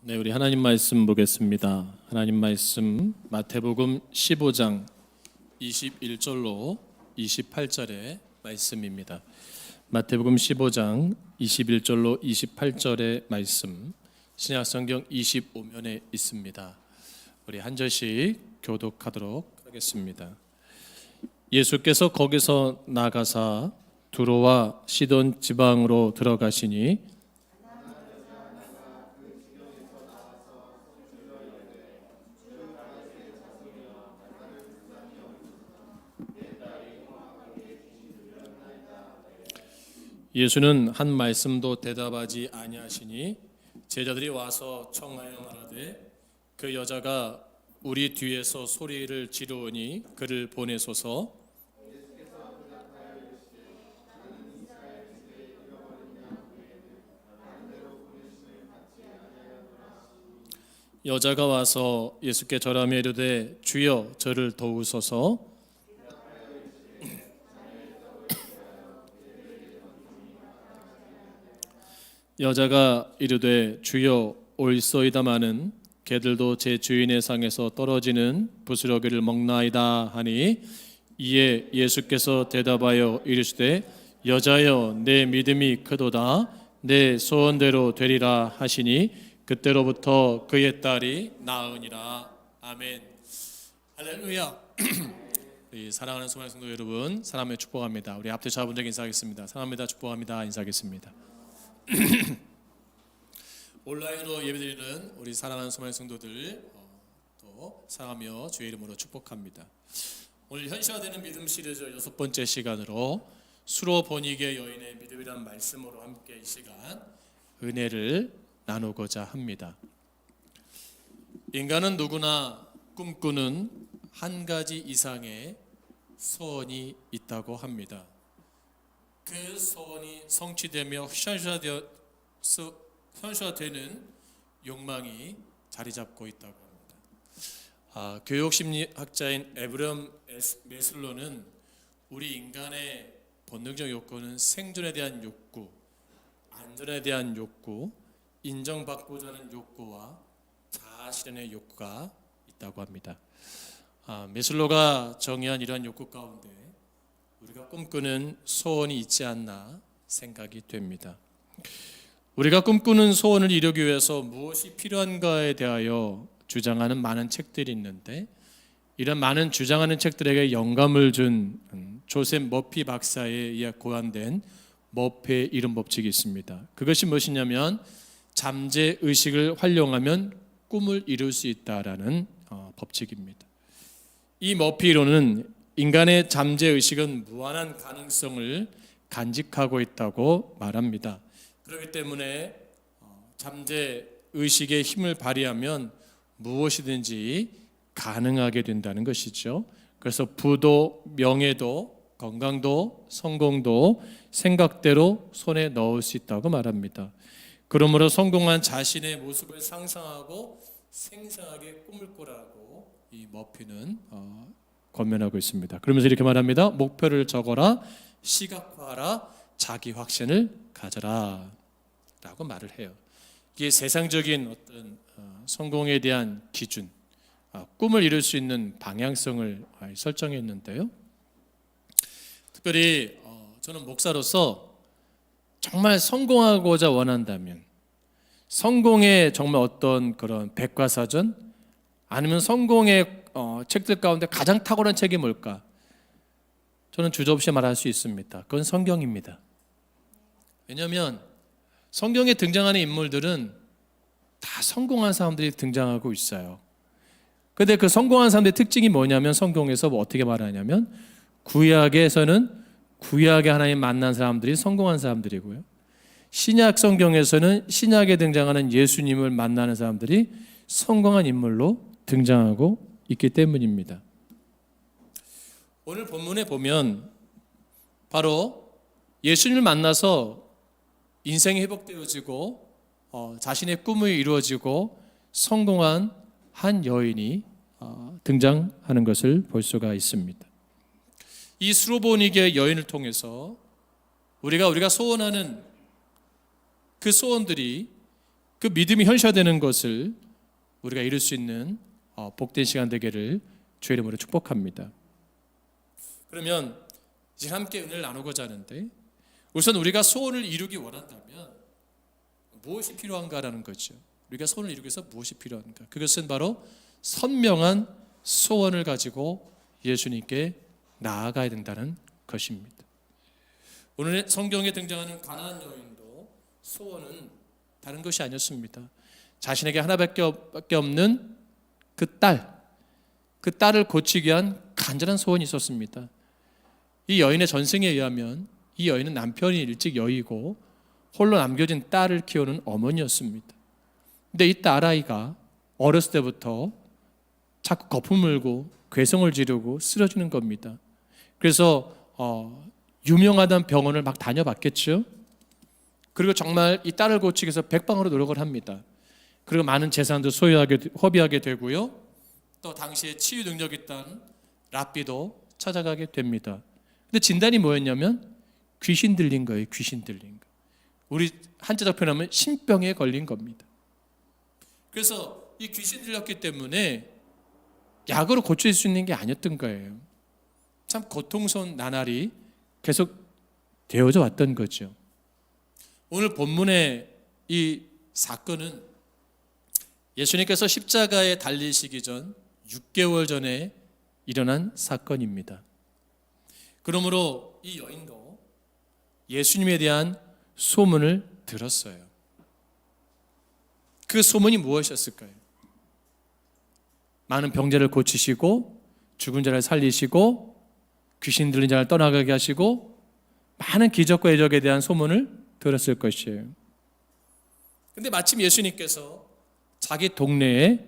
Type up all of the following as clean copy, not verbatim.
네, 우리 하나님 말씀 보겠습니다. 하나님 말씀 마태복음 15장 21절로 28절의 말씀입니다. 마태복음 15장 21절로 28절의 말씀 신약성경 25면에 있습니다. 우리 한 절씩 교독하도록 하겠습니다. 예수께서 거기서 나가사 두로와 시돈 지방으로 들어가시니 예수는 한 말씀도 대답하지 아니하시니 제자들이 와서 청하여 말하되 그 여자가 우리 뒤에서 소리를 지르오니 그를 보내소서. 여자가 와서 예수께 절하며 이르되 주여 저를 도우소서. 여자가 이르되 주여 올소이다마는 개들도 제 주인의 상에서 떨어지는 부스러기를 먹나이다 하니 이에 예수께서 대답하여 이르시되 여자여 내 믿음이 크도다 내 소원대로 되리라 하시니 그때로부터 그의 딸이 나으니라. 아멘. 할렐루야. 우리 사랑하는 소망 성도 여러분, 사랑하며 축복합니다. 우리 앞뒤 자분들에게 인사하겠습니다. 사랑합니다. 축복합니다. 인사하겠습니다. 온라인으로 예배드리는 우리 사랑하는 소망 성도들 또 사랑하며 주의 이름으로 축복합니다. 오늘 현시화되는 믿음 시리즈 6번째 시간으로 수로 보니게 여인의 믿음이란 말씀으로 함께 이 시간 은혜를 나누고자 합니다. 인간은 누구나 꿈꾸는 한 가지 이상의 소원이 있다고 합니다. 그 소원이 성취되며 현실화되는 욕망이 자리 잡고 있다고 합니다. 교육심리학자인 에브럼 메슬로는 우리 인간의 본능적 욕구는 생존에 대한 욕구, 안전에 대한 욕구, 인정받고자 하는 욕구와 자아실현의 욕구가 있다고 합니다. 메슬로가 정의한 이러한 욕구 가운데 우리가 꿈꾸는 소원이 있지 않나 생각이 됩니다. 우리가 꿈꾸는 소원을 이루기 위해서 무엇이 필요한가에 대하여 주장하는 많은 책들이 있는데 이런 많은 주장하는 책들에게 영감을 준 조셉 머피 박사에 의해 고안된 머피의 이름 법칙이 있습니다. 그것이 무엇이냐면 잠재 의식을 활용하면 꿈을 이룰 수 있다라는 법칙입니다. 이 머피 이론은 인간의 잠재 의식은 무한한 가능성을 간직하고 있다고 말합니다. 그렇기 때문에 잠재 의식의 힘을 발휘하면 무엇이든지 가능하게 된다는 것이죠. 그래서 부도, 명예도, 건강도, 성공도 생각대로 손에 넣을 수 있다고 말합니다. 그러므로 성공한 자신의 모습을 상상하고 생생하게 꿈을 꾸라고 이 머피는 권면하고 있습니다. 그러면서 이렇게 말합니다. 목표를 적어라, 시각화하라, 자기 확신을 가져라 라고 말을 해요. 이게 세상적인 어떤 성공에 대한 기준, 꿈을 이룰 수 있는 방향성을 설정했는데요. 특별히 저는 목사로서 정말 성공하고자 원한다면 성공의 정말 어떤 그런 백과사전 아니면 성공의 책들 가운데 가장 탁월한 책이 뭘까? 저는 주저없이 말할 수 있습니다. 그건 성경입니다. 왜냐하면 성경에 등장하는 인물들은 다 성공한 사람들이 등장하고 있어요. 그런데 그 성공한 사람들의 특징이 뭐냐면 성경에서 어떻게 말하냐면 구약에서는 구약의 하나님 만난 사람들이 성공한 사람들이고요. 신약 성경에서는 신약에 등장하는 예수님을 만나는 사람들이 성공한 인물로 등장하고 있기 때문입니다. 오늘 본문에 보면 바로 예수님을 만나서 인생이 회복되어지고 자신의 꿈이 이루어지고 성공한 한 여인이 등장하는 것을 볼 수가 있습니다. 이 수로보니게 여인을 통해서 우리가 소원하는 그 소원들이 그 믿음이 현실화되는 것을 우리가 이룰 수 있는 복된 시간 되기를 주의 이름으로 축복합니다. 그러면 이제 함께 은혜를 나누고자 하는데, 우선 우리가 소원을 이루기 원한다면 무엇이 필요한가라는 거죠. 우리가 소원을 이루기 위해서 무엇이 필요한가? 그것은 바로 선명한 소원을 가지고 예수님께 나아가야 된다는 것입니다. 오늘 성경에 등장하는 가나안 여인도 소원은 다른 것이 아니었습니다. 자신에게 하나밖에 없는 그 딸을 고치기 위한 간절한 소원이 있었습니다. 이 여인의 전승에 의하면 이 여인은 남편이 일찍 여의고 홀로 남겨진 딸을 키우는 어머니였습니다. 근데 이 딸아이가 어렸을 때부터 자꾸 거품 물고 괴성을 지르고 쓰러지는 겁니다. 그래서 유명하다는 병원을 막 다녀봤겠죠. 그리고 정말 이 딸을 고치기 위해서 백방으로 노력을 합니다. 그리고 많은 재산도 허비하게 되고요. 또 당시에 치유 능력이 있던 랍비도 찾아가게 됩니다. 근데 진단이 뭐였냐면 귀신 들린 거예요. 귀신 들린 거. 우리 한자적 표현하면 신병에 걸린 겁니다. 그래서 이 귀신 들렸기 때문에 약으로 고칠 수 있는 게 아니었던 거예요. 참 고통스러운 나날이 계속 되어져 왔던 거죠. 오늘 본문의 이 사건은 예수님께서 십자가에 달리시기 전 6개월 전에 일어난 사건입니다. 그러므로 이 여인도 예수님에 대한 소문을 들었어요. 그 소문이 무엇이었을까요? 많은 병자를 고치시고 죽은 자를 살리시고 귀신 들린 자를 떠나가게 하시고 많은 기적과 이적에 대한 소문을 들었을 것이에요. 근데 마침 예수님께서 자기 동네에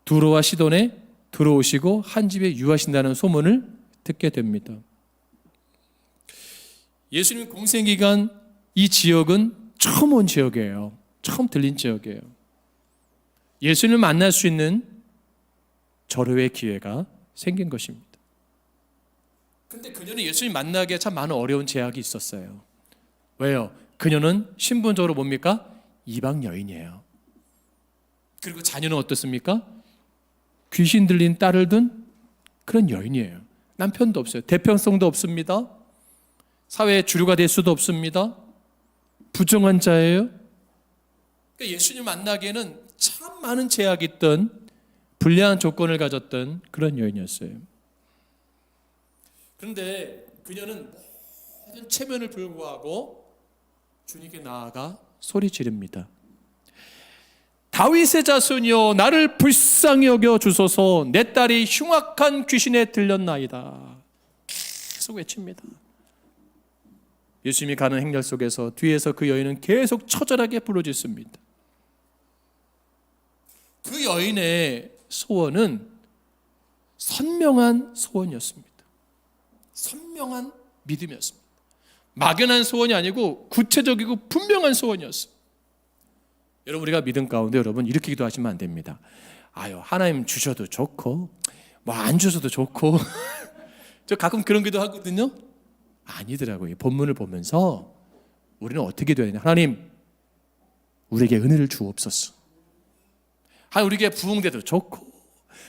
두로와 시돈에 들어오시고 한 집에 유하신다는 소문을 듣게 됩니다. 예수님 공생기간 이 지역은 처음 온 지역이에요. 처음 들린 지역이에요. 예수님을 만날 수 있는 절호의 기회가 생긴 것입니다. 근데 그녀는 예수님 만나기에 참 많은 어려운 제약이 있었어요. 왜요? 그녀는 신분적으로 뭡니까? 이방 여인이에요. 그리고 자녀는 어떻습니까? 귀신 들린 딸을 둔 그런 여인이에요. 남편도 없어요. 대평성도 없습니다. 사회의 주류가 될 수도 없습니다. 부정한 자예요. 그러니까 예수님 만나기에는 참 많은 제약이 있던 불리한 조건을 가졌던 그런 여인이었어요. 그런데 그녀는 모든 체면을 불구하고 주님께 나아가 소리 지릅니다. 다윗의 자손이여 나를 불쌍히 여겨 주소서. 내 딸이 흉악한 귀신에 들렸나이다. 계속 외칩니다. 예수님이 가는 행렬 속에서 뒤에서 그 여인은 계속 처절하게 부르짖습니다. 그 여인의 소원은 선명한 소원이었습니다. 선명한 믿음이었습니다. 막연한 소원이 아니고 구체적이고 분명한 소원이었어요. 여러분, 우리가 믿음 가운데 여러분 이렇게 기도하시면 안 됩니다. 아유, 하나님 주셔도 좋고 뭐 안 주셔도 좋고 저 가끔 그런 기도 하거든요. 아니더라고요. 본문을 보면서 우리는 어떻게 기도해야 되냐. 하나님 우리에게 은혜를 주옵소서. 우리에게 부흥돼도 좋고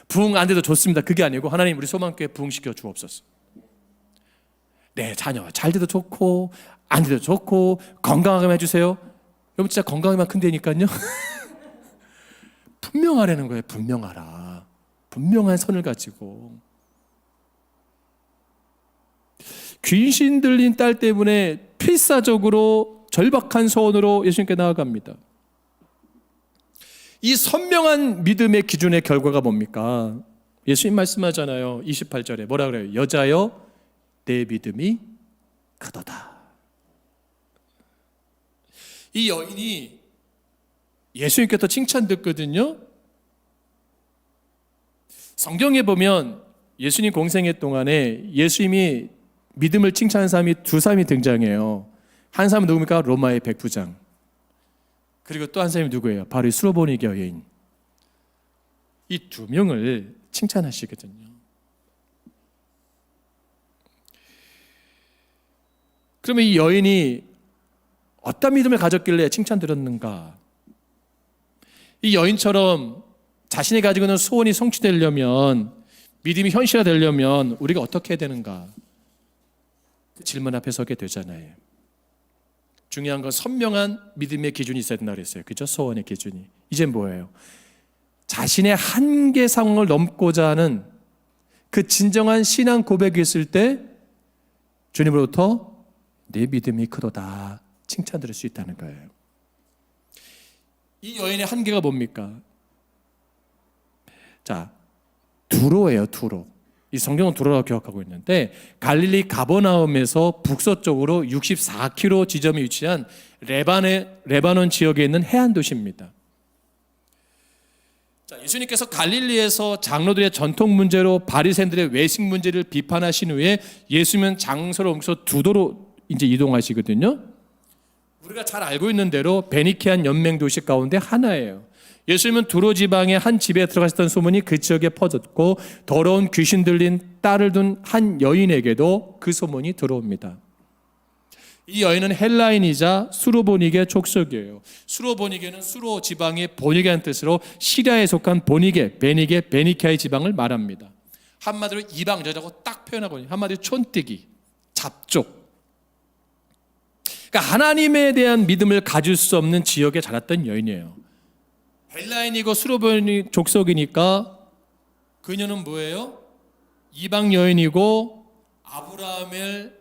부흥 안 돼도 좋습니다. 그게 아니고 하나님 우리 소망교회 부흥시켜 주옵소서. 네, 자녀 잘 돼도 좋고 안 돼도 좋고 건강하게 해주세요. 여러분 진짜 건강이만 큰데니까요. 분명하라는 거예요. 분명하라. 분명한 선을 가지고. 귀신 들린 딸 때문에 필사적으로 절박한 소원으로 예수님께 나아갑니다. 이 선명한 믿음의 기준의 결과가 뭡니까? 예수님 말씀하잖아요. 28절에 뭐라 그래요? 여자여 내 믿음이 크도다. 이 여인이 예수님께서 칭찬 듣거든요. 성경에 보면 예수님 공생애 동안에 예수님이 믿음을 칭찬하는 사람이 두 사람이 등장해요. 한 사람은 누굽니까? 로마의 백부장. 그리고 또 한 사람이 누구예요? 바로 이 수로보니게 여인. 이 두 명을 칭찬하시거든요. 그러면 이 여인이 어떤 믿음을 가졌길래 칭찬 들었는가? 이 여인처럼 자신이 가지고 있는 소원이 성취되려면, 믿음이 현실화되려면 우리가 어떻게 해야 되는가? 그 질문 앞에 서게 되잖아요. 중요한 건 선명한 믿음의 기준이 있어야 된다고 그랬어요. 그죠? 소원의 기준이. 이제 뭐예요? 자신의 한계 상황을 넘고자 하는 그 진정한 신앙 고백이 있을 때 주님으로부터 내 믿음이 크도다 칭찬 들을 수 있다는 거예요. 이 여인의 한계가 뭡니까? 자, 두로예요. 두로. 이 성경은 두로라고 기억하고 있는데 갈릴리 가버나움에서 북서쪽으로 64km 지점에 위치한 레바논 지역에 있는 해안 도시입니다. 자, 예수님께서 갈릴리에서 장로들의 전통 문제로 바리새인들의 외식 문제를 비판하신 후에 예수님은 장소를 옮겨서 두도로 이제 이동하시거든요. 우리가 잘 알고 있는 대로 베니키안 연맹 도시 가운데 하나예요. 예수님은 두로 지방의 한 집에 들어가셨던 소문이 그 지역에 퍼졌고 더러운 귀신 들린 딸을 둔 한 여인에게도 그 소문이 들어옵니다. 이 여인은 헬라인이자 수로보니게 족속이에요. 수로보니게는 수로 지방의 보니게라는 뜻으로 시리아에 속한 보니게, 베니키아의 지방을 말합니다. 한마디로 이방 여자라고 딱 표현하거든요. 한마디로 촌뜨기, 잡족. 그러니까 하나님에 대한 믿음을 가질 수 없는 지역에 자랐던 여인이에요. 헬라인이고 수로보니 족속이니까 그녀는 뭐예요? 이방 여인이고 아브라함의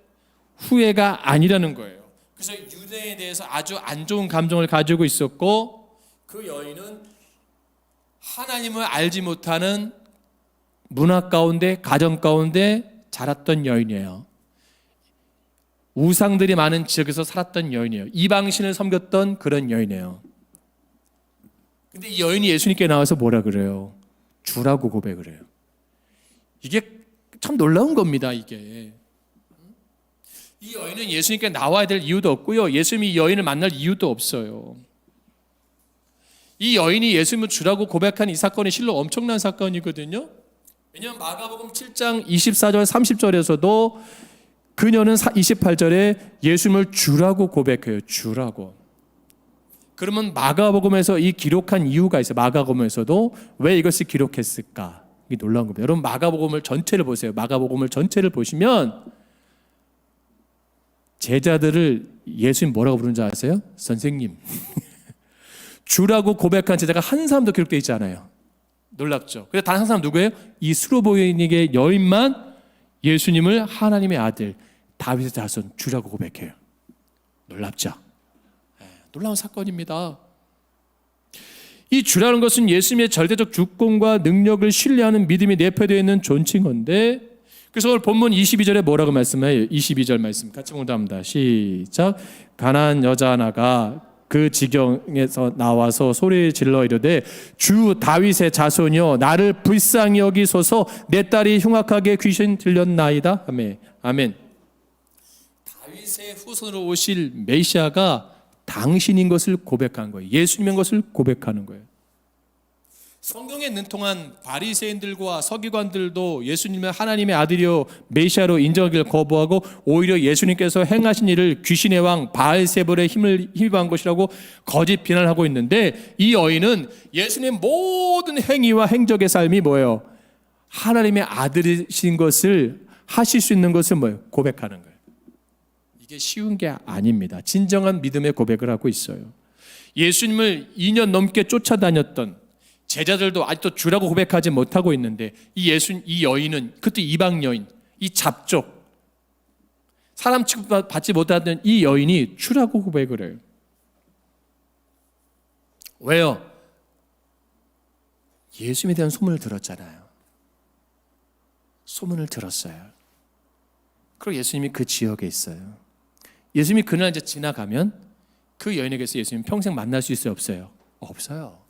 후예가 아니라는 거예요. 그래서 유대에 대해서 아주 안 좋은 감정을 가지고 있었고 그 여인은 하나님을 알지 못하는 문화 가운데 가정 가운데 자랐던 여인이에요. 우상들이 많은 지역에서 살았던 여인이에요. 이방신을 섬겼던 그런 여인이에요. 근데 이 여인이 예수님께 나와서 뭐라 그래요? 주라고 고백을 해요. 이게 참 놀라운 겁니다. 이게 이 여인은 예수님께 나와야 될 이유도 없고요. 예수님이 이 여인을 만날 이유도 없어요. 이 여인이 예수님을 주라고 고백한 이 사건이 실로 엄청난 사건이거든요. 왜냐하면 마가복음 7장 24절 30절에서도 그녀는 28절에 예수님을 주라고 고백해요. 주라고. 그러면 마가복음에서 이 기록한 이유가 있어요. 마가복음에서도 왜 이것을 기록했을까? 이게 놀라운 겁니다. 여러분 마가복음을 전체를 보세요. 마가복음을 전체를 보시면 제자들을 예수님 뭐라고 부르는지 아세요? 선생님. 주라고 고백한 제자가 한 사람도 기록되어 있지 않아요. 놀랍죠. 그래서 단 한 사람 누구예요? 이 수로보니게 여인만 예수님을 하나님의 아들 다윗의 자손 주라고 고백해요. 놀랍죠. 놀라운 사건입니다. 이 주라는 것은 예수님의 절대적 주권과 능력을 신뢰하는 믿음이 내포되어 있는 존칭어인데 그래서 오늘 본문 22절에 뭐라고 말씀해요? 22절 말씀 같이 봉독합니다. 시작. 가난한 여자 하나가 그 지경에서 나와서 소리 질러 이르되 주 다윗의 자손이여 나를 불쌍히 여기소서 내 딸이 흉악하게 귀신 들렸나이다. 아멘. 아멘. 다윗의 후손으로 오실 메시아가 당신인 것을 고백한 거예요. 예수님인 것을 고백하는 거예요. 성경에 능통한 바리새인들과 서기관들도 예수님을 하나님의 아들이요 메시아로 인정하기를 거부하고 오히려 예수님께서 행하신 일을 귀신의 왕 바알세불의 힘을 힘입한 것이라고 거짓 비난을 하고 있는데 이 여인은 예수님의 모든 행위와 행적의 삶이 뭐예요? 하나님의 아들이신 것을 하실 수 있는 것을 뭐예요? 고백하는 거예요. 이게 쉬운 게 아닙니다. 진정한 믿음의 고백을 하고 있어요. 예수님을 2년 넘게 쫓아다녔던 제자들도 아직도 주라고 고백하지 못하고 있는데 이 여인은 그때 이방 여인, 이 잡족, 사람 취급받지 못하던 이 여인이 주라고 고백을 해요. 왜요? 예수님에 대한 소문을 들었잖아요. 소문을 들었어요. 그리고 예수님이 그 지역에 있어요. 예수님이 그날 이제 지나가면 그 여인에게서 예수님 평생 만날 수 있어요? 없어요? 없어요.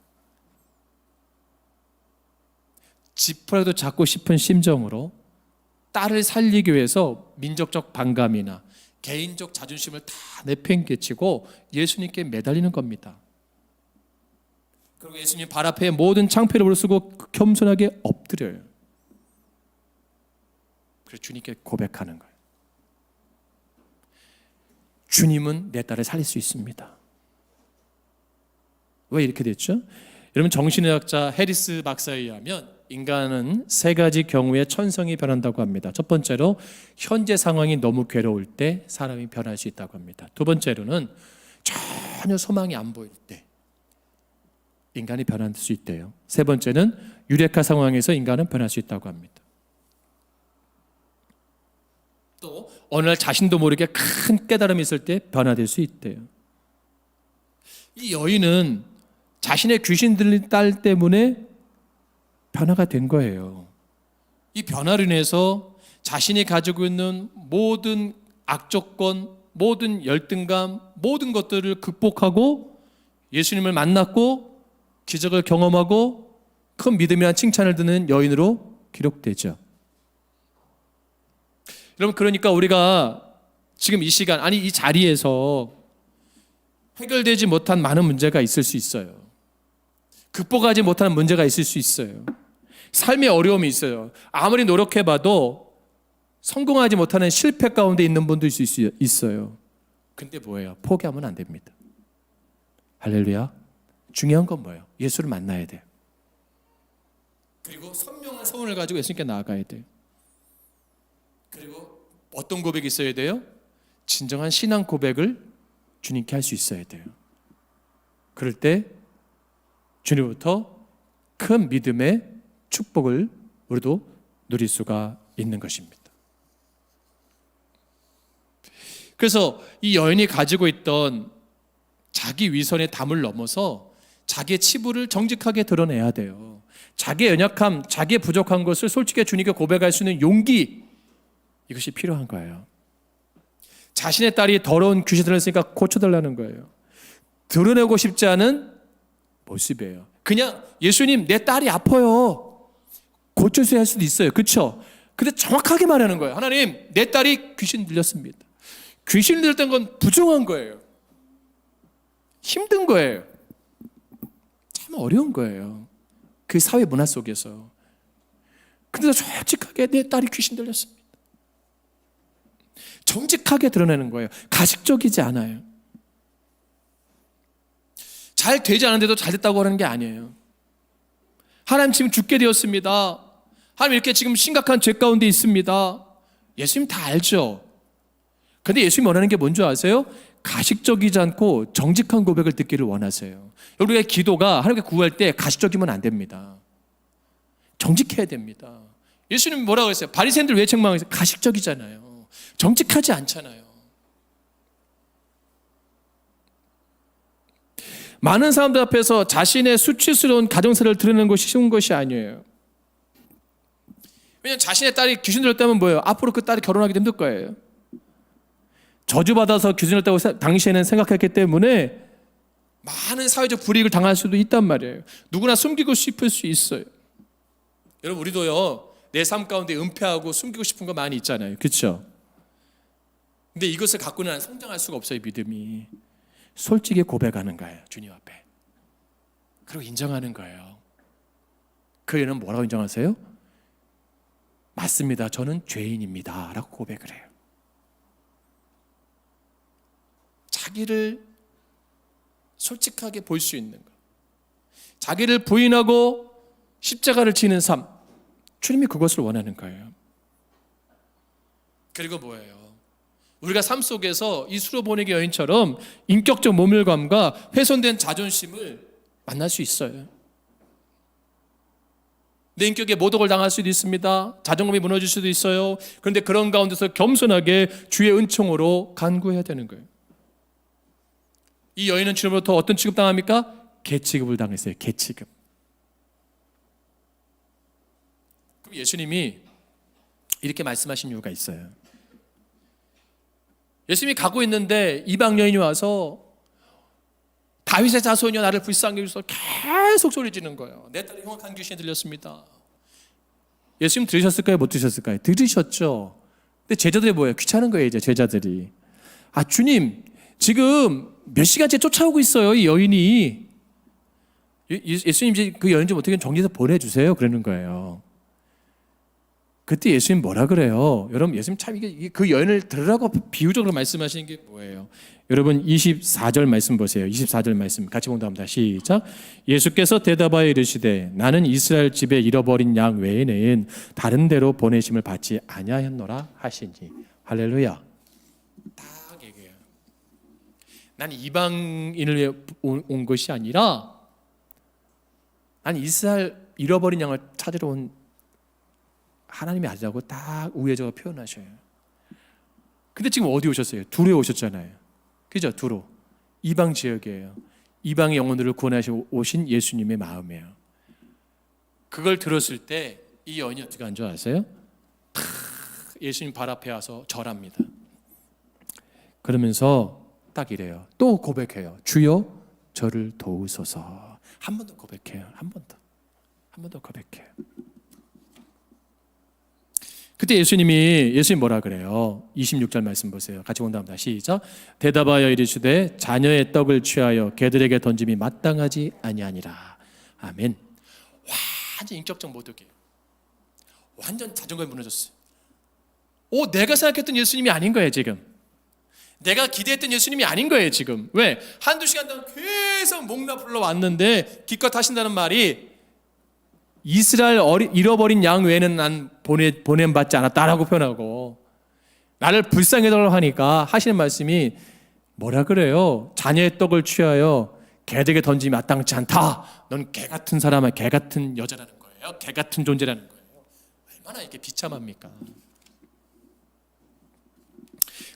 지푸라기도 잡고 싶은 심정으로 딸을 살리기 위해서 민족적 반감이나 개인적 자존심을 다 내팽개치고 예수님께 매달리는 겁니다. 그리고 예수님 발 앞에 모든 창피를 쓰고 겸손하게 엎드려요. 그래서 주님께 고백하는 거예요. 주님은 내 딸을 살릴 수 있습니다. 왜 이렇게 됐죠? 여러분, 정신의학자 해리스 박사에 의하면 인간은 세 가지 경우에 천성이 변한다고 합니다. 첫 번째로 현재 상황이 너무 괴로울 때 사람이 변할 수 있다고 합니다. 두 번째로는 전혀 소망이 안 보일 때 인간이 변할 수 있대요. 세 번째는 유레카 상황에서 인간은 변할 수 있다고 합니다. 또 어느 날 자신도 모르게 큰 깨달음이 있을 때 변화될 수 있대요. 이 여인은 자신의 귀신 들린 딸 때문에 변화가 된 거예요. 이 변화로 인해서 자신이 가지고 있는 모든 악조건, 모든 열등감, 모든 것들을 극복하고 예수님을 만났고 기적을 경험하고 큰 믿음이란 칭찬을 듣는 여인으로 기록되죠. 여러분, 그러니까 우리가 지금 이 시간, 아니 이 자리에서 해결되지 못한 많은 문제가 있을 수 있어요. 극복하지 못하는 문제가 있을 수 있어요. 삶의 어려움이 있어요. 아무리 노력해봐도 성공하지 못하는 실패 가운데 있는 분도 있을 수 있어요. 근데 뭐예요? 포기하면 안 됩니다. 할렐루야. 중요한 건 뭐예요? 예수를 만나야 돼요. 그리고 선명한 소원을 가지고 예수님께 나아가야 돼요. 그리고 어떤 고백이 있어야 돼요? 진정한 신앙 고백을 주님께 할 수 있어야 돼요. 그럴 때 주님부터 큰 믿음의 축복을 우리도 누릴 수가 있는 것입니다. 그래서 이 여인이 가지고 있던 자기 위선의 담을 넘어서 자기의 치부를 정직하게 드러내야 돼요. 자기의 연약함, 자기의 부족한 것을 솔직히 주님께 고백할 수 있는 용기, 이것이 필요한 거예요. 자신의 딸이 더러운 귀신 들렸으니까 고쳐달라는 거예요. 드러내고 싶지 않은 모습이에요. 그냥 예수님, 내 딸이 아파요. 고쳐줘야 할 수도 있어요. 그렇죠? 근데 정확하게 말하는 거예요. 하나님, 내 딸이 귀신 들렸습니다. 귀신 들렸던 건 부정한 거예요. 힘든 거예요. 참 어려운 거예요. 그 사회 문화 속에서. 근데 솔직하게 내 딸이 귀신 들렸습니다. 정직하게 드러내는 거예요. 가식적이지 않아요. 잘 되지 않은데도 잘 됐다고 하는 게 아니에요. 하나님, 지금 죽게 되었습니다. 하나님, 이렇게 지금 심각한 죄 가운데 있습니다. 예수님 다 알죠. 그런데 예수님 원하는 게 뭔지 아세요? 가식적이지 않고 정직한 고백을 듣기를 원하세요. 우리가 기도가 하나님께 구할 때 가식적이면 안 됩니다. 정직해야 됩니다. 예수님 뭐라고 했어요? 바리새인들 왜 책망했어요? 가식적이잖아요. 정직하지 않잖아요. 많은 사람들 앞에서 자신의 수치스러운 가정사를 드러내는 것이 쉬운 것이 아니에요. 왜냐하면 자신의 딸이 귀신 들었다면 뭐예요? 앞으로 그 딸이 결혼하기도 힘들 거예요. 저주받아서 귀신 들었다고 당시에는 생각했기 때문에 많은 사회적 불이익을 당할 수도 있단 말이에요. 누구나 숨기고 싶을 수 있어요. 여러분, 우리도요, 내 삶 가운데 은폐하고 숨기고 싶은 거 많이 있잖아요. 그렇죠? 근데 이것을 갖고는 성장할 수가 없어요. 믿음이. 솔직히 고백하는 거예요. 주님 앞에. 그리고 인정하는 거예요. 그 애는 뭐라고 인정하세요? 맞습니다. 저는 죄인입니다. 라고 고백을 해요. 자기를 솔직하게 볼 수 있는 것. 자기를 부인하고 십자가를 지는 삶. 주님이 그것을 원하는 거예요. 그리고 뭐예요? 우리가 삶 속에서 이 수로보내기 여인처럼 인격적 모멸감과 훼손된 자존심을 만날 수 있어요. 내 인격에 모독을 당할 수도 있습니다. 자존감이 무너질 수도 있어요. 그런데 그런 가운데서 겸손하게 주의 은총으로 간구해야 되는 거예요. 이 여인은 주님으로부터 어떤 취급당합니까? 개취급을 당했어요. 개취급. 그럼 예수님이 이렇게 말씀하신 이유가 있어요. 예수님이 가고 있는데 이방 여인이 와서 다윗의 자손이여 나를 불쌍히 여기서 계속 소리 지르는 거예요. 내 딸이 흉악한 귀신이 들렸습니다. 예수님 들으셨을까요? 못 들으셨을까요? 들으셨죠. 근데 제자들이 뭐예요? 귀찮은 거예요. 이제 제자들이. 아, 주님, 지금 몇 시간째 쫓아오고 있어요. 이 여인이. 예수님 이제 그 여인 좀 어떻게 정리해서 보내주세요. 그러는 거예요. 그때 예수님 뭐라 그래요? 여러분, 예수님 참 이게 그 여인을 들으라고 비유적으로 말씀하시는 게 뭐예요? 여러분 24절 말씀 보세요. 24절 말씀 같이 본답니다. 시작. 예수께서 대답하여 이르시되 나는 이스라엘 집에 잃어버린 양 외에는 다른 데로 보내심을 받지 아니하였노라 하시니. 할렐루야. 딱 얘기해요. 난 이방인을 위해 온 것이 아니라 난 이스라엘 잃어버린 양을 찾으러 온 하나님이 아니라고 딱 우회적으로 표현하셔요. 근데 지금 어디 오셨어요? 두로에 오셨잖아요. 그죠? 두로. 이방 지역이에요. 이방의 영혼들을 구원하시고 오신 예수님의 마음이에요. 그걸 들었을 때 이 여인이 어떻게 한 줄 아세요? 예수님 발 앞에 와서 절합니다. 그러면서 딱 이래요. 또 고백해요. 주여 저를 도우소서. 한 번 더 고백해요. 한 번 더. 한 번 더 고백해요. 그때 예수님 뭐라 그래요? 26절 말씀 보세요. 같이 본답니다. 시작. 대답하여 이르시되 자녀의 떡을 취하여 개들에게 던짐이 마땅하지 아니하니라. 아멘. 완전 인격적 모독이에요. 완전 자존감이 무너졌어요. 내가 생각했던 예수님이 아닌 거예요 지금. 내가 기대했던 예수님이 아닌 거예요 지금. 왜? 한두 시간 동안 계속 목나 불러왔는데 기껏 하신다는 말이 이스라엘 잃어버린 양 외에는 난 보냄받지 않았다라고 표현하고 나를 불쌍히 달라고 하니까 하시는 말씀이 뭐라 그래요? 자녀의 떡을 취하여 개에게 던짐이 마땅치 않다. 넌 개 같은 사람아, 개 같은 여자라는 거예요. 개 같은 존재라는 거예요. 얼마나 이렇게 비참합니까?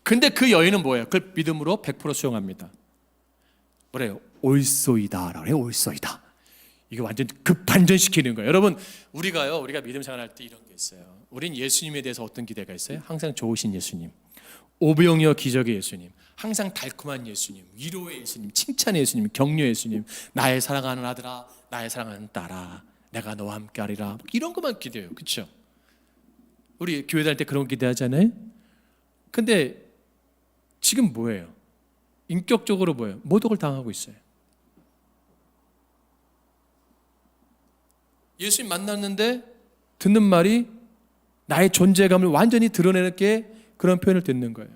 근데 그 여인은 뭐예요? 그걸 믿음으로 100% 수용합니다. 뭐래요? 올소이다라고 해요. 올소이다. 이거 완전 급반전시키는 거예요. 여러분, 우리가 믿음 생활할 때 이런 게 있어요. 우린 예수님에 대해서 어떤 기대가 있어요? 항상 좋으신 예수님, 오병이어 기적의 예수님, 항상 달콤한 예수님, 위로의 예수님, 칭찬의 예수님, 격려의 예수님, 나의 사랑하는 아들아, 나의 사랑하는 딸아, 내가 너와 함께하리라. 이런 것만 기대해요. 그렇죠? 우리 교회 다닐 때 그런 거 기대하잖아요. 근데 지금 뭐예요? 인격적으로 뭐예요? 모독을 당하고 있어요. 예수님 만났는데 듣는 말이 나의 존재감을 완전히 드러내는 게 그런 표현을 듣는 거예요.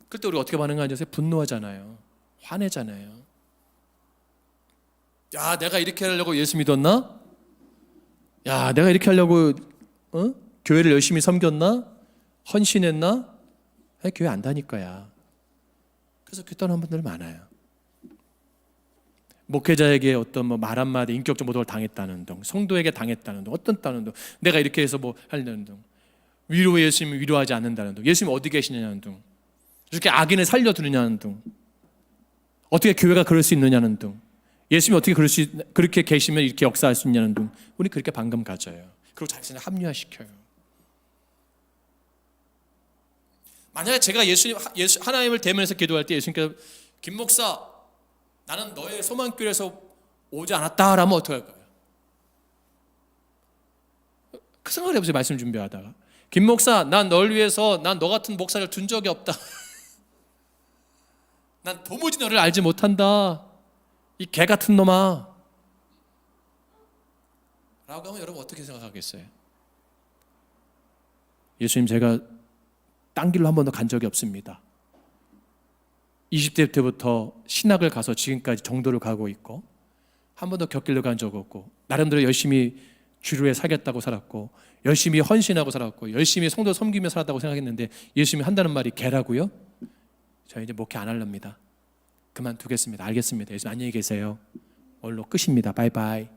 그때 우리 어떻게 반응하는지 아세요? 분노하잖아요. 화내잖아요. 야, 내가 이렇게 하려고 예수 믿었나? 야, 내가 이렇게 하려고 교회를 열심히 섬겼나? 헌신했나? 교회 안 다니까야. 그래서 교회 떠나는 분들 많아요. 목회자에게 어떤 말 한마디 인격적 모독을 당했다는 등, 성도에게 당했다는 등, 어떤 다는 등, 내가 이렇게 해서 하려는 등, 위로의 예수님을 위로하지 않는다는 등, 예수님 어디 계시냐는 등, 이렇게 악인을 살려두느냐는 등, 어떻게 교회가 그럴 수 있느냐는 등, 예수님이 어떻게 그렇게 계시면 이렇게 역사할 수 있냐는 등, 우리 그렇게 방금 가져요. 그리고 자신을 합리화시켜요. 만약에 제가 하나님을 대면해서 기도할 때 예수님께서 김 목사, 나는 너의 소망교회에서 오지 않았다라면 어떻게 할까요? 그 생각을 해보세요. 말씀 준비하다가 김 목사, 난 널 위해서 난 너 같은 목사를 둔 적이 없다. 난 도무지 너를 알지 못한다. 이 개 같은 놈아 라고 하면 여러분 어떻게 생각하겠어요? 예수님, 제가 딴 길로 한 번도 간 적이 없습니다. 20대 때부터 신학을 가서 지금까지 정도를 가고 있고 한 번도 곁길로 간 적 없고 나름대로 열심히 주를 위해 살겠다고 살았고 열심히 헌신하고 살았고 열심히 성도 섬기며 살았다고 생각했는데 예수님이 한다는 말이 개라고요? 저 이제 목회 안 할랍니다. 그만두겠습니다. 알겠습니다. 예수님 안녕히 계세요. 오늘로 끝입니다. 바이바이.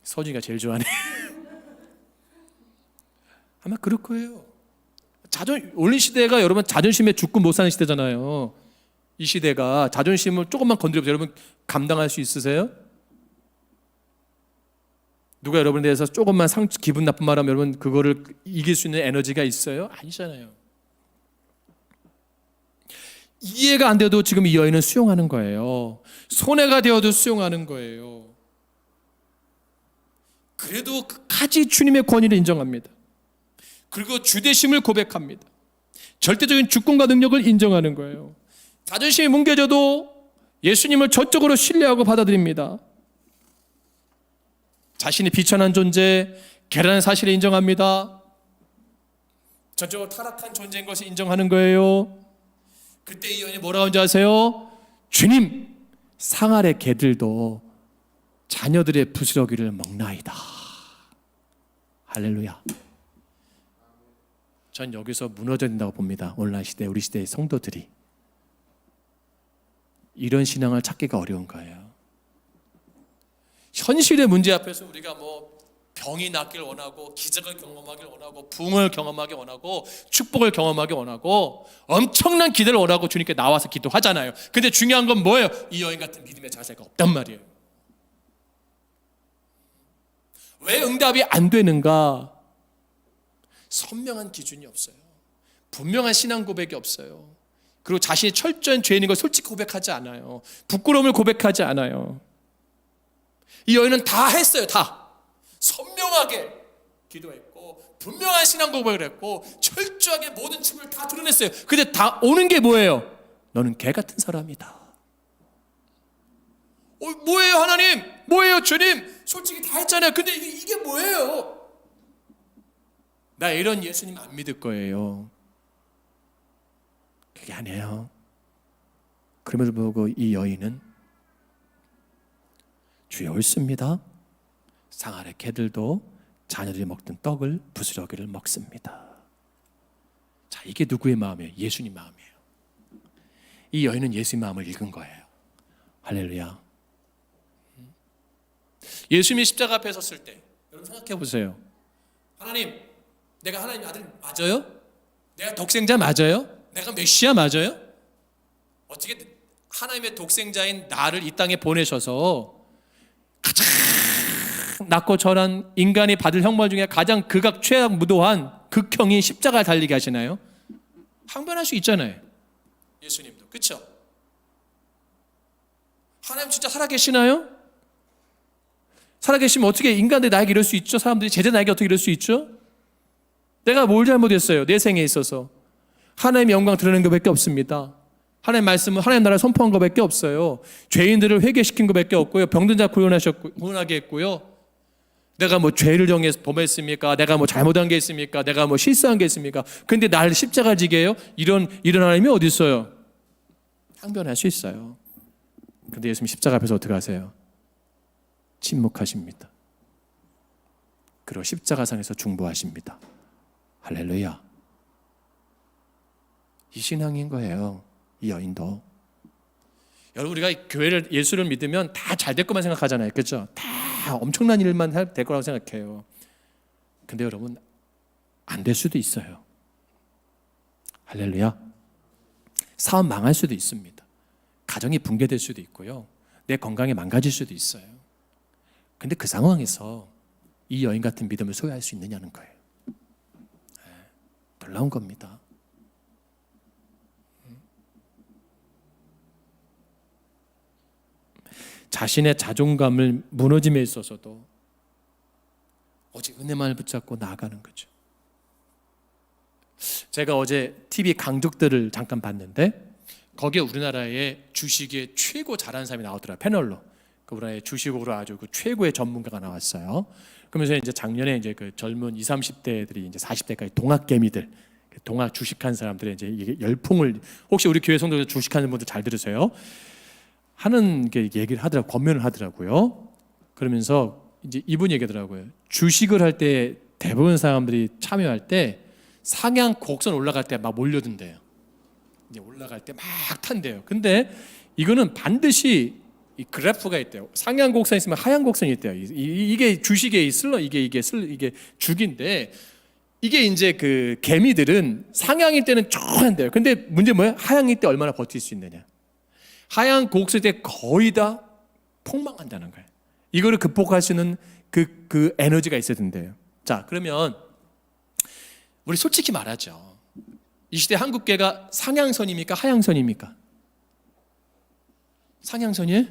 서준이가 제일 좋아하네. 아마 그럴 거예요. 오늘 시대가 여러분 자존심에 죽고 못 사는 시대잖아요. 이 시대가 자존심을 조금만 건드려보세요. 여러분 감당할 수 있으세요? 누가 여러분에 대해서 조금만 기분 나쁜 말하면 여러분 그거를 이길 수 있는 에너지가 있어요? 아니잖아요. 이해가 안 돼도 지금 이 여인은 수용하는 거예요. 손해가 되어도 수용하는 거예요. 그래도 끝까지 주님의 권위를 인정합니다. 그리고 주대심을 고백합니다. 절대적인 주권과 능력을 인정하는 거예요. 자존심이 뭉개져도 예수님을 전적으로 신뢰하고 받아들입니다. 자신이 비천한 존재, 게으른 사실을 인정합니다. 전적으로 타락한 존재인 것을 인정하는 거예요. 그때 이 여인이 뭐라고 하는지 아세요? 주님, 상 아래 개들도 자녀들의 부스러기를 먹나이다. 할렐루야. 전 여기서 무너져야 된다고 봅니다. 오늘날 시대, 우리 시대의 성도들이 이런 신앙을 찾기가 어려운 거예요. 현실의 문제 앞에서 우리가 병이 낫길 원하고, 기적을 경험하길 원하고, 부흥을 경험하길 원하고, 축복을 경험하길 원하고, 엄청난 기대를 원하고 주님께 나와서 기도하잖아요. 근데 중요한 건 뭐예요? 이 여인 같은 믿음의 자세가 없단 말이에요. 왜 응답이 안 되는가? 선명한 기준이 없어요. 분명한 신앙 고백이 없어요. 그리고 자신이 철저한 죄인인 걸 솔직히 고백하지 않아요. 부끄러움을 고백하지 않아요. 이 여인은 다 했어요. 다 선명하게 기도했고, 분명한 신앙 고백을 했고, 철저하게 모든 책을 다 드러냈어요. 근데 다 오는 게 뭐예요? 너는 개 같은 사람이다. 뭐예요 하나님? 뭐예요 주님? 솔직히 다 했잖아요. 근데 이게 뭐예요? 나 이런 예수님 안 믿을 거예요. 그게 아니에요. 그럼에도 불구하고 이 여인은 주여 옳습니다. 상 아래 개들도 자녀들이 먹던 떡을 부스러기를 먹습니다. 자, 이게 누구의 마음이에요? 예수님 마음이에요. 이 여인은 예수님 마음을 읽은 거예요. 할렐루야. 예수님이 십자가 앞에 섰을 때 여러분 생각해 보세요. 하나님, 내가 하나님 아들 맞아요? 내가 독생자 맞아요? 내가 메시아 맞아요? 어떻게 하나님의 독생자인 나를 이 땅에 보내셔서 가장 낮고 저런 인간이 받을 형벌 중에 가장 극악 최악무도한 극형이 십자가를 달리게 하시나요? 항변할 수 있잖아요. 예수님도. 그렇죠? 하나님 진짜 살아계시나요? 살아계시면 어떻게 인간들이 나에게 이럴 수 있죠? 사람들이 제자 나에게 어떻게 이럴 수 있죠? 내가 뭘 잘못했어요? 내 생에 있어서 하나님의 영광 드러낸 것밖에 없습니다. 하나님 말씀은 하나님 나라를 선포한 것밖에 없어요. 죄인들을 회개시킨 것밖에 없고요. 병든 자 구원하게 했고요. 내가 죄를 정해서 범했습니까? 내가 잘못한 게 있습니까? 내가 실수한 게 있습니까? 근데 날 십자가 지게 해요? 이런 하나님이 어디 있어요? 항변할 수 있어요. 근데 예수님 십자가 앞에서 어떻게 하세요? 침묵하십니다. 그리고 십자가상에서 중보하십니다. 할렐루야. 이 신앙인 거예요. 이 여인도. 여러분, 우리가 교회를, 예수를 믿으면 다 잘 될 것만 생각하잖아요. 그렇죠? 다 엄청난 일만 될 거라고 생각해요. 근데 여러분, 안 될 수도 있어요. 할렐루야. 사업 망할 수도 있습니다. 가정이 붕괴될 수도 있고요. 내 건강이 망가질 수도 있어요. 근데 그 상황에서 이 여인 같은 믿음을 소유할 수 있느냐는 거예요. 놀라운 겁니다. 자신의 자존감을 무너짐에 있어서도 오직 은혜만을 붙잡고 나아가는 거죠. 제가 어제 TV 강족들을 잠깐 봤는데 거기에 우리나라의 주식에 최고 잘하는 사람이 나오더라고요. 패널로. 그 우리나라의 주식으로 아주 최고의 전문가가 나왔어요. 그러면서 이제 작년에 이제 그 젊은 20, 30대들이 이제 40대까지 동학개미들, 동학 주식한 사람들의 이제 이게 열풍을, 혹시 우리 교회 성도들 주식하는 분들 잘 들으세요. 하는 게 얘기를 하더라고요. 권면을 하더라고요. 그러면서 이제 이분 얘기하더라고요. 주식을 할 때 대부분 사람들이 참여할 때 상향 곡선 올라갈 때 막 몰려든대요. 이제 올라갈 때 막 탄대요. 근데 이거는 반드시 이 그래프가 있대요. 상향 곡선이 있으면 하향 곡선이 있대요. 이게 주식의 이게 주기인데, 이게 이제 그 개미들은 상향일 때는 쭉 한대요. 근데 문제 뭐예요? 하향일 때 얼마나 버틸 수 있느냐. 하향 곡선일 때 거의 다 폭망한다는 거예요. 이거를 극복할 수 있는 그 에너지가 있어야 된대요. 자, 그러면 우리 솔직히 말하죠. 이 시대 한국계가 상향선입니까? 하향선입니까? 상향선이에요?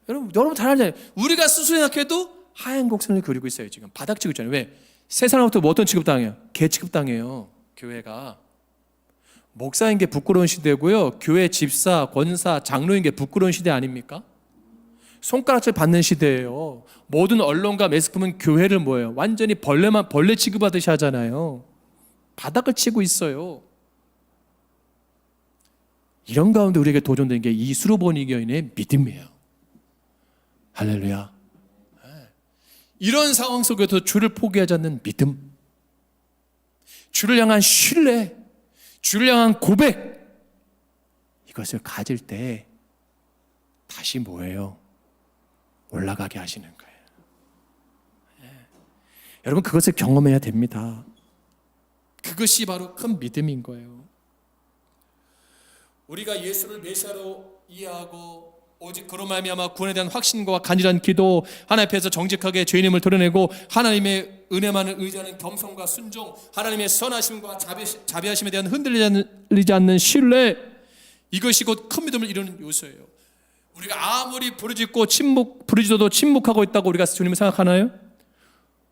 여러분 잘 알잖아요. 우리가 스스로 생각해도 하향 곡선을 그리고 있어요. 지금 바닥 치고 있잖아요. 왜? 세상으로부터 어떤 취급당해요? 개 취급당해요. 교회가. 목사인 게 부끄러운 시대고요. 교회 집사, 권사, 장로인 게 부끄러운 시대 아닙니까? 손가락질 받는 시대예요. 모든 언론과 매스컴은 교회를 뭐예요? 완전히 벌레 취급하듯이 하잖아요. 바닥을 치고 있어요. 이런 가운데 우리에게 도전된 게 이 수로보니 여인의 믿음이에요. 할렐루야. 이런 상황 속에서 주를 포기하지 않는 믿음, 주를 향한 신뢰, 주를 향한 고백, 이것을 가질 때 다시 뭐예요? 올라가게 하시는 거예요. 여러분, 그것을 경험해야 됩니다. 그것이 바로 큰 믿음인 거예요. 우리가 예수를 메시아로 이해하고 오직 그로 말미암아 구원에 대한 확신과 간절한 기도, 하나님 앞에서 정직하게 죄인임을 드러내고 하나님의 은혜만을 의지하는 겸손과 순종, 하나님의 선하심과 자비하심에 대한 흔들리지 않는 신뢰, 이것이 곧 큰 믿음을 이루는 요소예요. 우리가 아무리 부르짖어도 침묵하고 있다고 우리가 주님을 생각하나요?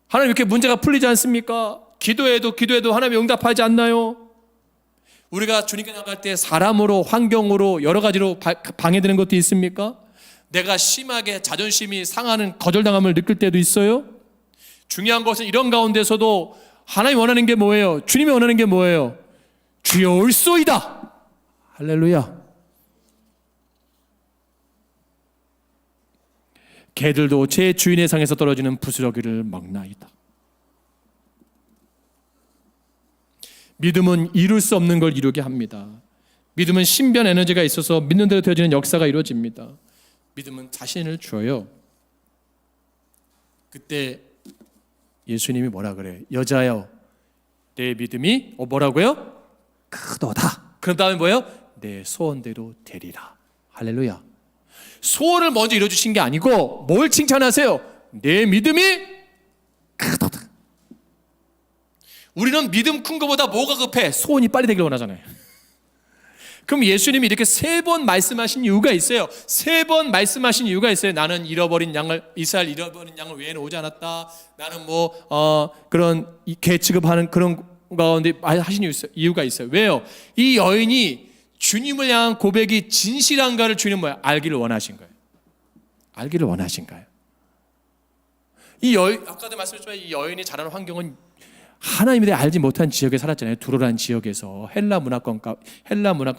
하나님 이렇게 문제가 풀리지 않습니까? 기도해도 하나님이 응답하지 않나요? 우리가 주님께 나갈 때 사람으로, 환경으로, 여러 가지로 방해되는 것도 있습니까? 내가 심하게 자존심이 상하는 거절당함을 느낄 때도 있어요. 중요한 것은 이런 가운데서도 하나님이 원하는 게 뭐예요? 주님이 원하는 게 뭐예요? 주여 올소이다. 할렐루야. 개들도 제 주인의 상에서 떨어지는 부스러기를 먹나이다. 믿음은 이룰 수 없는 걸 이루게 합니다. 믿음은 신비한 에너지가 있어서 믿는 대로 되어지는 역사가 이루어집니다. 믿음은 자신을 줘요. 그때 예수님이 뭐라 그래요? 여자여, 내 믿음이 뭐라고요? 크도다. 그런 다음에 뭐예요? 내 소원대로 되리라. 할렐루야. 소원을 먼저 이루어주신 게 아니고 뭘 칭찬하세요? 내 믿음이 크도다. 우리는 믿음 큰 것보다 뭐가 급해? 소원이 빨리 되길 원하잖아요. 그럼 예수님이 이렇게 3번 말씀하신 이유가 있어요. 3번 말씀하신 이유가 있어요. 나는 이스라엘 잃어버린 양을 외에는 오지 않았다. 나는 그런 개 취급하는 그런 가운데 하신 이유가 있어요. 왜요? 이 여인이 주님을 향한 고백이 진실한가를 주님 알기를 원하신 거예요. 알기를 원하신 거예요. 아까도 말씀드렸지만 이 여인이 자라는 환경은 하나님에 대해 알지 못한 지역에 살았잖아요. 두로라는 지역에서 헬라 문화권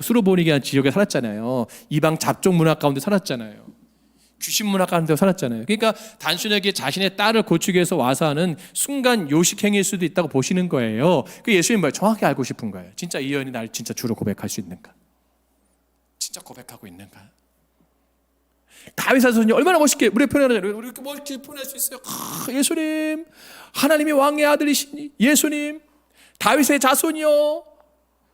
수로보니게라는 지역에 살았잖아요. 이방 잡종 문화 가운데 살았잖아요. 귀신 문화 가운데 살았잖아요. 그러니까 단순하게 자신의 딸을 고치기 위해서 와서 하는 순간 요식 행위일 수도 있다고 보시는 거예요. 그 예수님 정확히 알고 싶은 거예요. 진짜 이 여인이 날 진짜 주로 고백할 수 있는가? 진짜 고백하고 있는가? 다윗 자손이 얼마나 멋있게 우리 표현하잖아요. 우리 이렇게 멋있게 표현할 수 있어요. 예수님, 하나님이 왕의 아들이시니 예수님, 다윗의 자손이요,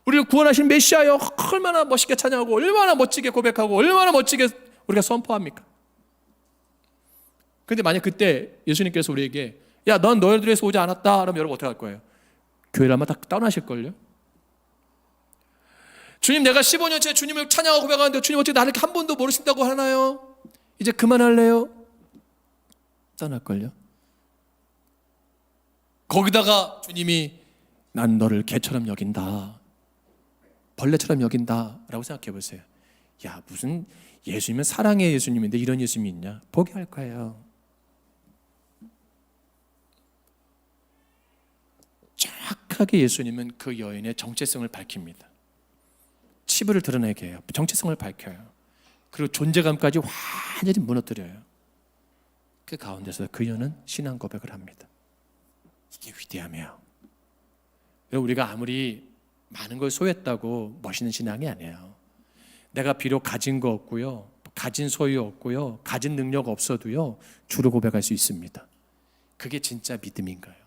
우리를 구원하신 메시아요. 얼마나 멋있게 찬양하고 얼마나 멋지게 고백하고 얼마나 멋지게 우리가 선포합니까? 그런데 만약 그때 예수님께서 우리에게 야, 넌 너희들에서 오지 않았다 그러면 여러분 어떻게 할 거예요? 교회를 아마 다 떠나실걸요? 주님, 내가 15년째 주님을 찬양하고 고백하는데 주님 어떻게 나를 한 번도 모르신다고 하나요? 이제 그만할래요? 떠날걸요? 거기다가 주님이 난 너를 개처럼 여긴다, 벌레처럼 여긴다 라고 생각해 보세요. 야, 무슨 예수님은 사랑의 예수님인데 이런 예수님이 있냐? 포기할 거예요. 정확하게 예수님은 그 여인의 정체성을 밝힙니다. 치부를 드러내게 해요. 정체성을 밝혀요. 그리고 존재감까지 완전히 무너뜨려요. 그 가운데서 그 여인은 신앙 고백을 합니다. 이게 위대함이에요. 우리가 아무리 많은 걸 소유했다고 멋있는 신앙이 아니에요. 내가 비록 가진 거 없고요, 가진 소유 없고요, 가진 능력 없어도요, 주로 고백할 수 있습니다. 그게 진짜 믿음인 거예요.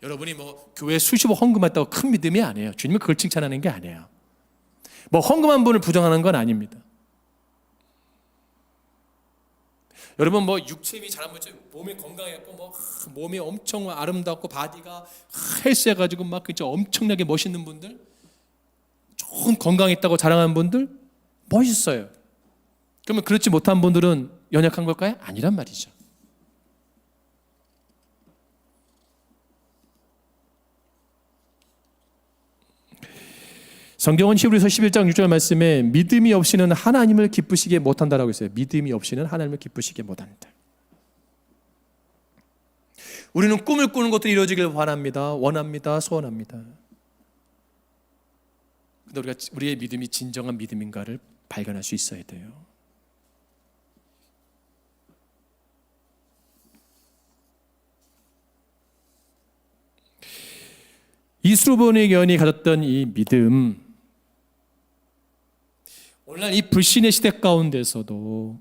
여러분이 교회 수십억 헌금했다고 큰 믿음이 아니에요. 주님은 그걸 칭찬하는 게 아니에요. 헌금한 분을 부정하는 건 아닙니다. 여러분 육체미 잘한 분이 몸이 건강했고 몸이 엄청 아름답고 바디가 헬스해가지고 진짜 엄청나게 멋있는 분들, 좋은 건강했다고 자랑하는 분들 멋있어요. 그러면 그렇지 못한 분들은 연약한 걸까요? 아니란 말이죠. 성경은 히브리서 11장 6절 말씀에 믿음이 없이는 하나님을 기쁘시게 못한다라고 했어요. 믿음이 없이는 하나님을 기쁘시게 못한다. 우리는 꿈을 꾸는 것도 이루어지길 바랍니다. 원합니다. 소원합니다. 그런데 우리의 믿음이 진정한 믿음인가를 발견할 수 있어야 돼요. 이 스로보니의 여인이 가졌던 이 믿음, 오늘날 이 불신의 시대 가운데서도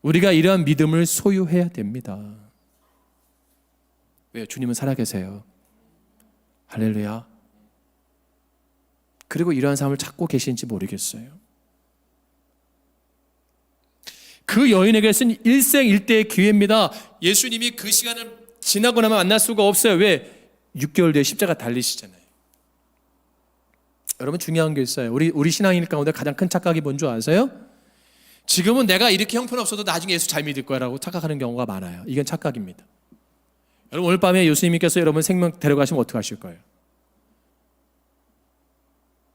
우리가 이러한 믿음을 소유해야 됩니다. 왜요? 주님은 살아계세요. 할렐루야. 그리고 이러한 삶을 찾고 계신지 모르겠어요. 그 여인에게 쓴 일생일대의 기회입니다. 예수님이 그 시간을 지나고 나면 만날 수가 없어요. 왜? 6개월 뒤에 십자가 달리시잖아요. 여러분 중요한 게 있어요. 우리 신앙인 가운데 가장 큰 착각이 뭔 줄 아세요? 지금은 내가 이렇게 형편없어도 나중에 예수 잘 믿을 거라고 착각하는 경우가 많아요. 이건 착각입니다. 여러분 오늘 밤에 예수님께서 여러분 생명 데려가시면 어떻게 하실 거예요?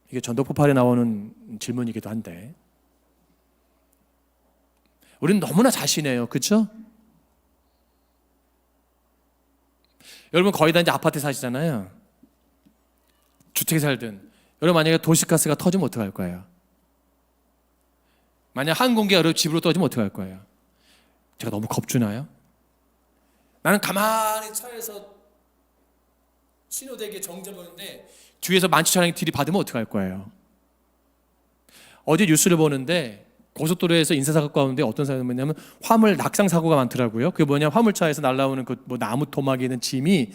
이게 전도폭발에 나오는 질문이기도 한데 우리는 너무나 자신해요. 그렇죠? 여러분 거의 다 이제 아파트에 사시잖아요. 주택에 살든. 여러분 만약에 도시가스가 터지면 어떡할 거예요? 만약 항공기가 여러분 집으로 떨어지면 어떡할 거예요? 제가 너무 겁주나요? 나는 가만히 차에서 신호대기에 정지 보는데 뒤에서 만취 차량이 들이받으면 어떡할 거예요? 어제 뉴스를 보는데 고속도로에서 인사사고 가운데 어떤 사람이 뭐냐면 화물 낙상 사고가 많더라고요. 그게 뭐냐 화물차에서 날라오는 그 뭐 나무 토막이 있는 짐이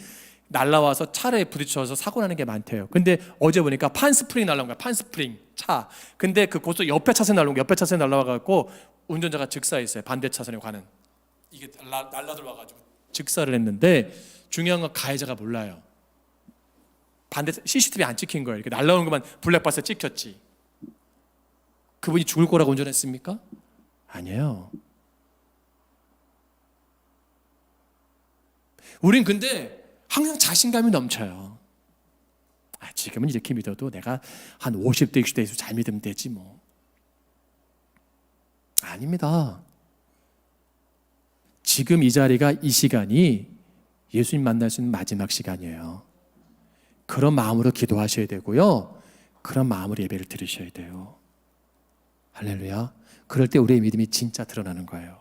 날라와서 차에 부딪혀서 사고 나는 게 많대요. 근데 어제 보니까 판스프링 날라온 거야. 판스프링 차. 근데 그 고속 옆에 차선에 날라온 거 옆에 차선에 날라와 갖고 운전자가 즉사했어요. 반대 차선에 가는. 이게 날라 들어와 가지고 즉사를 했는데 중요한 건 가해자가 몰라요. 반대 CCTV 안 찍힌 거예요. 이렇게 날라오는 것만 블랙박스에 찍혔지. 그분이 죽을 거라고 운전했습니까? 아니에요. 우린 근데 항상 자신감이 넘쳐요. 지금은 이렇게 믿어도 내가 한 50대, 60대에서 잘 믿으면 되지 뭐. 아닙니다. 지금 이 자리가 이 시간이 예수님 만날 수 있는 마지막 시간이에요. 그런 마음으로 기도하셔야 되고요. 그런 마음으로 예배를 드리셔야 돼요. 할렐루야. 그럴 때 우리의 믿음이 진짜 드러나는 거예요.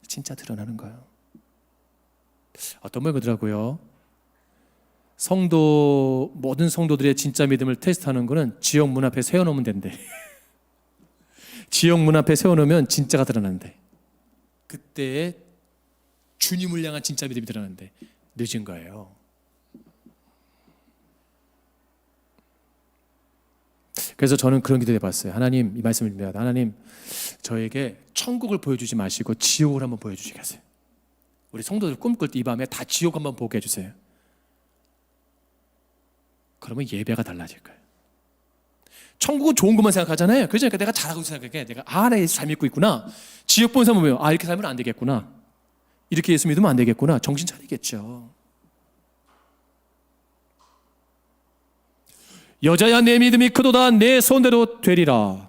진짜 드러나는 거예요. 어떤 분이 그러더라고요. 모든 성도들의 진짜 믿음을 테스트하는 거는 지옥 문 앞에 세워놓으면 된대. 지옥 문 앞에 세워놓으면 진짜가 드러난대. 그때 주님을 향한 진짜 믿음이 드러나는데 늦은 거예요. 그래서 저는 그런 기도 해봤어요. 하나님, 이 말씀을 드립니다. 하나님, 저에게 천국을 보여주지 마시고 지옥을 한번 보여주시겠어요. 우리 성도들 꿈꿀 때 이 밤에 다 지옥 한번 보게 해주세요. 그러면 예배가 달라질 거예요. 천국은 좋은 것만 생각하잖아요. 그러니까 내가 잘하고 생각해. 내가 나 예수 잘 믿고 있구나. 지옥 본 사람은 뭐예요? 이렇게 살면 안 되겠구나. 이렇게 예수 믿으면 안 되겠구나. 정신 차리겠죠. 여자야 내 믿음이 크도다 내 소원대로 되리라.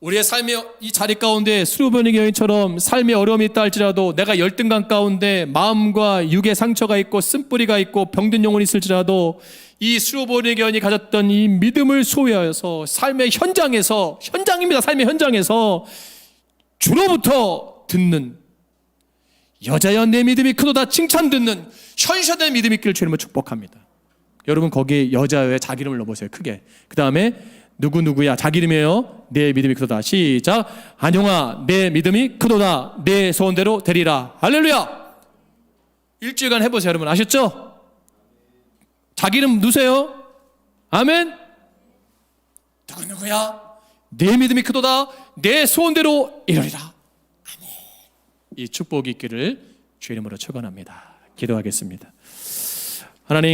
우리의 삶의 이 자리 가운데 스루베니 여인처럼 삶의 어려움이 있다 할지라도 내가 열등감 가운데 마음과 육의 상처가 있고 쓴뿌리가 있고 병든 영혼이 있을지라도 이 스루베니 여인이 가졌던 이 믿음을 소유하여서 삶의 현장입니다. 삶의 현장에서 주로부터 듣는 여자여 내 믿음이 크도다 칭찬 듣는 현실된 믿음이 있기를 주님을 축복합니다. 여러분 거기에 여자여의 자기 이름을 넣어보세요. 크게. 그 다음에 누구누구야 자기 이름이에요. 내 믿음이 크도다. 시작. 안용아 내 믿음이 크도다. 내 소원대로 되리라. 할렐루야. 일주일간 해보세요. 여러분 아셨죠? 자기 이름 넣으세요. 아멘. 누구누구야 내 믿음이 크도다. 내 소원대로 이루리라. 아멘. 이 축복이 있기를 주의 이름으로 축원합니다. 기도하겠습니다. 하나님